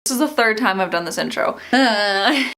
This is the third time I've done this intro. Hi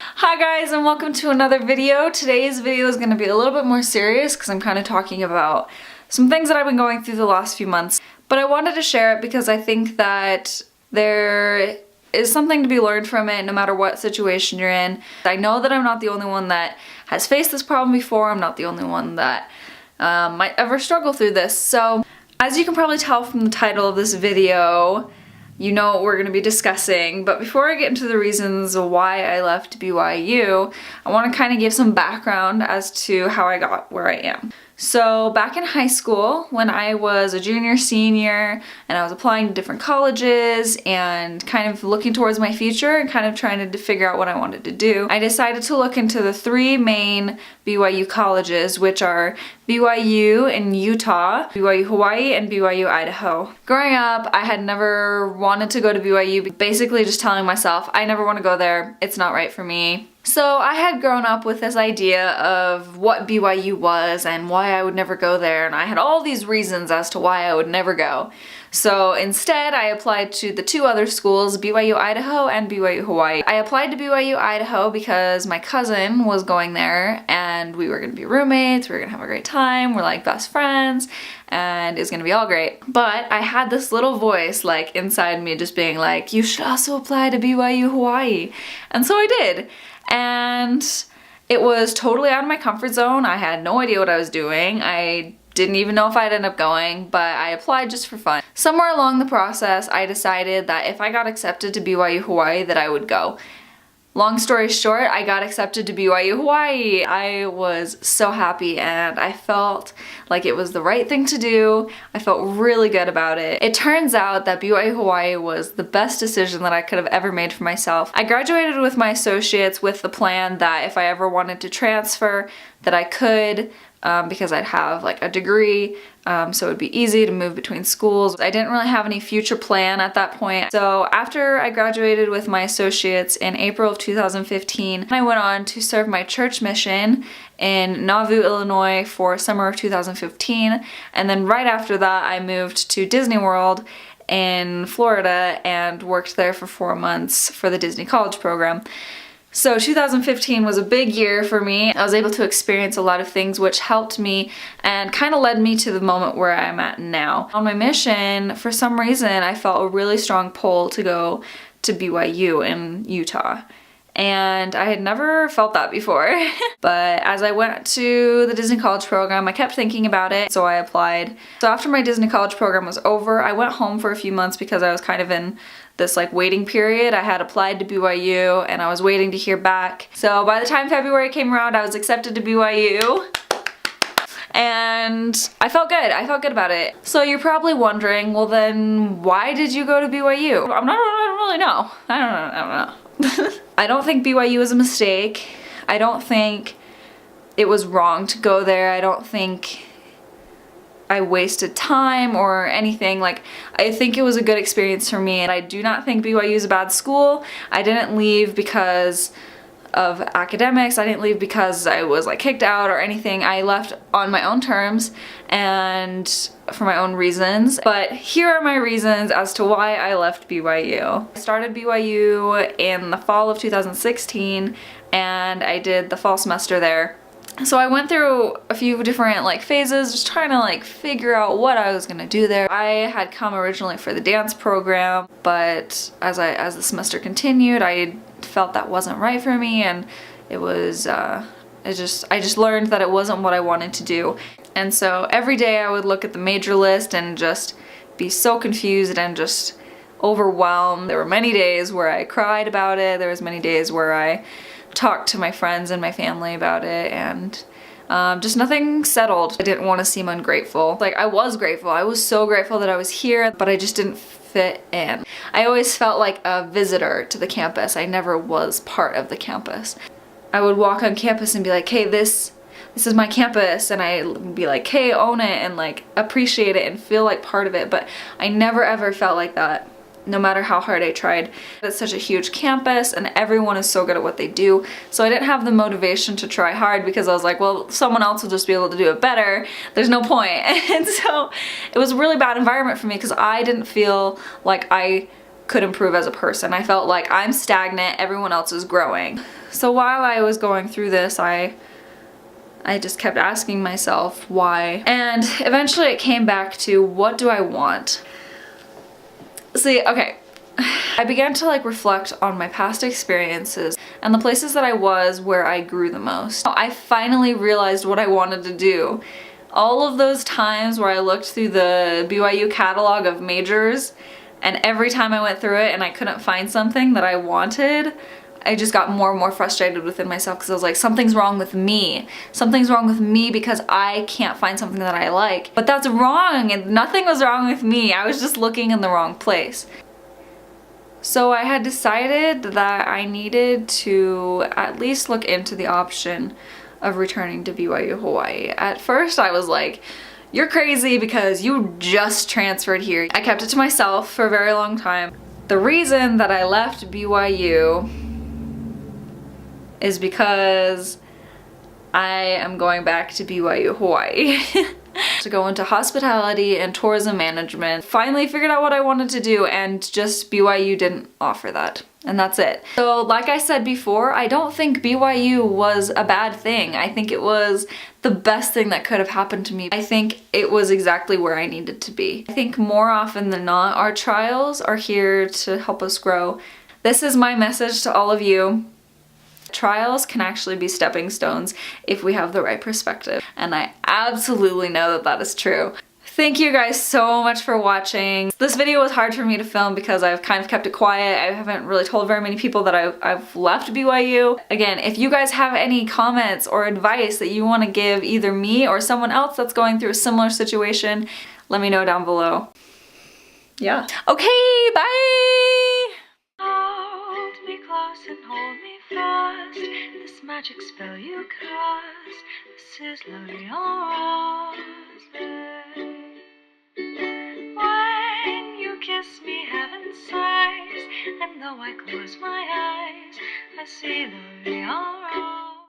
guys, and welcome to another video. Today's video is going to be a little bit more serious because I'm kind of talking about some things that I've been going through the last few months. But I wanted to share it because I think that there is something to be learned from it no matter what situation you're in. I know that I'm not the only one that has faced this problem before. I'm not the only one that might ever struggle through this. So as you can probably tell from the title of this video, you know what we're going to be discussing. But before I get into the reasons why I left BYU, I want to kind of give some background as to how I got where I am. So back in high school, when I was a junior, senior, and I was applying to different colleges and kind of looking towards my future and kind of trying to figure out what I wanted to do, I decided to look into the three main BYU colleges, which are BYU in Utah, BYU Hawaii, and BYU Idaho. Growing up, I had never wanted to go to BYU, basically just telling myself, I never want to go there, it's not right for me. So I had grown up with this idea of what BYU was and why I would never go there, and I had all these reasons as to why I would never go. So instead, I applied to the two other schools, BYU Idaho and BYU Hawaii. I applied to BYU Idaho because my cousin was going there and we were gonna be roommates, we were gonna have a great time, we're like best friends, and it's gonna be all great. But I had this little voice like inside me just being like, you should also apply to BYU Hawaii. And so I did. And it was totally out of my comfort zone. I had no idea what I was doing. I didn't even know if I'd end up going, but I applied just for fun. Somewhere along the process, I decided that if I got accepted to BYU Hawaii, that I would go. Long story short, I got accepted to BYU Hawaii. I was so happy and I felt like it was the right thing to do. I felt really good about it. It turns out that BYU Hawaii was the best decision that I could have ever made for myself. I graduated with my associates with the plan that if I ever wanted to transfer, that I could, because I'd have like a degree, so it would be easy to move between schools. I didn't really have any future plan at that point. So after I graduated with my associates in April of 2015, I went on to serve my church mission in Nauvoo, Illinois for summer of 2015. And then right after that, I moved to Disney World in Florida and worked there for 4 months for the Disney College program. So 2015 was a big year for me. I was able to experience a lot of things which helped me and kind of led me to the moment where I'm at now. On my mission, for some reason, I felt a really strong pull to go to BYU in Utah. And I had never felt that before. But as I went to the Disney College program, I kept thinking about it, so I applied. So after my Disney College program was over, I went home for a few months because I was kind of in this like waiting period. I had applied to BYU and I was waiting to hear back. So by the time February came around, I was accepted to BYU. And I felt good. I felt good about it. So you're probably wondering, well then why did you go to BYU? I don't really know. I don't know. I don't think BYU was a mistake. I don't think it was wrong to go there. I don't think I wasted time or anything. Like, I think it was a good experience for me, and I do not think BYU is a bad school. I didn't leave because of academics. I didn't leave because I was like kicked out or anything. I left on my own terms and for my own reasons. But here are my reasons as to why I left BYU. I started BYU in the fall of 2016 and I did the fall semester there. So I went through a few different like phases, just trying to like figure out what I was gonna do there. I had come originally for the dance program, but as the semester continued, I felt that wasn't right for me, and it was I just learned that it wasn't what I wanted to do. And so every day I would look at the major list and just be so confused and just overwhelmed. There were many days where I cried about it. There was many days where I talked to my friends and my family about it, and just nothing settled. I didn't want to seem ungrateful. Like, I was grateful. I was so grateful that I was here, but I just didn't fit in. I always felt like a visitor to the campus. I never was part of the campus. I would walk on campus and be like, hey, this is my campus, and I would be like, hey, own it and like appreciate it and feel like part of it, but I never ever felt like that. No matter how hard I tried. It's such a huge campus and everyone is so good at what they do. So I didn't have the motivation to try hard because I was like, well, someone else will just be able to do it better. There's no point. And so it was a really bad environment for me because I didn't feel like I could improve as a person. I felt like I'm stagnant, everyone else is growing. So while I was going through this, I just kept asking myself why. And eventually it came back to, what do I want? See, okay, I began to like reflect on my past experiences and the places that I was where I grew the most. I finally realized what I wanted to do. All of those times where I looked through the BYU catalog of majors, and every time I went through it and I couldn't find something that I wanted, I just got more and more frustrated within myself because I was like, something's wrong with me. Something's wrong with me because I can't find something that I like. But that's wrong, and nothing was wrong with me. I was just looking in the wrong place. So I had decided that I needed to at least look into the option of returning to BYU Hawaii. At first I was like, you're crazy because you just transferred here. I kept it to myself for a very long time. The reason that I left BYU is because I am going back to BYU Hawaii to go into hospitality and tourism management. Finally figured out what I wanted to do, and just BYU didn't offer that. And that's it. So like I said before, I don't think BYU was a bad thing. I think it was the best thing that could have happened to me. I think it was exactly where I needed to be. I think more often than not, our trials are here to help us grow. This is my message to all of you. Trials can actually be stepping stones if we have the right perspective. And I absolutely know that that is true. Thank you guys so much for watching. This video was hard for me to film because I've kind of kept it quiet. I haven't really told very many people that I've left BYU. Again, if you guys have any comments or advice that you want to give either me or someone else that's going through a similar situation, let me know down below. Yeah. Okay, bye! Hold me close and hold me fast. This magic spell you cast. This is L'Oreal Rose. When you kiss me, heaven sighs, and though I close my eyes, I see L'Oreal Rose.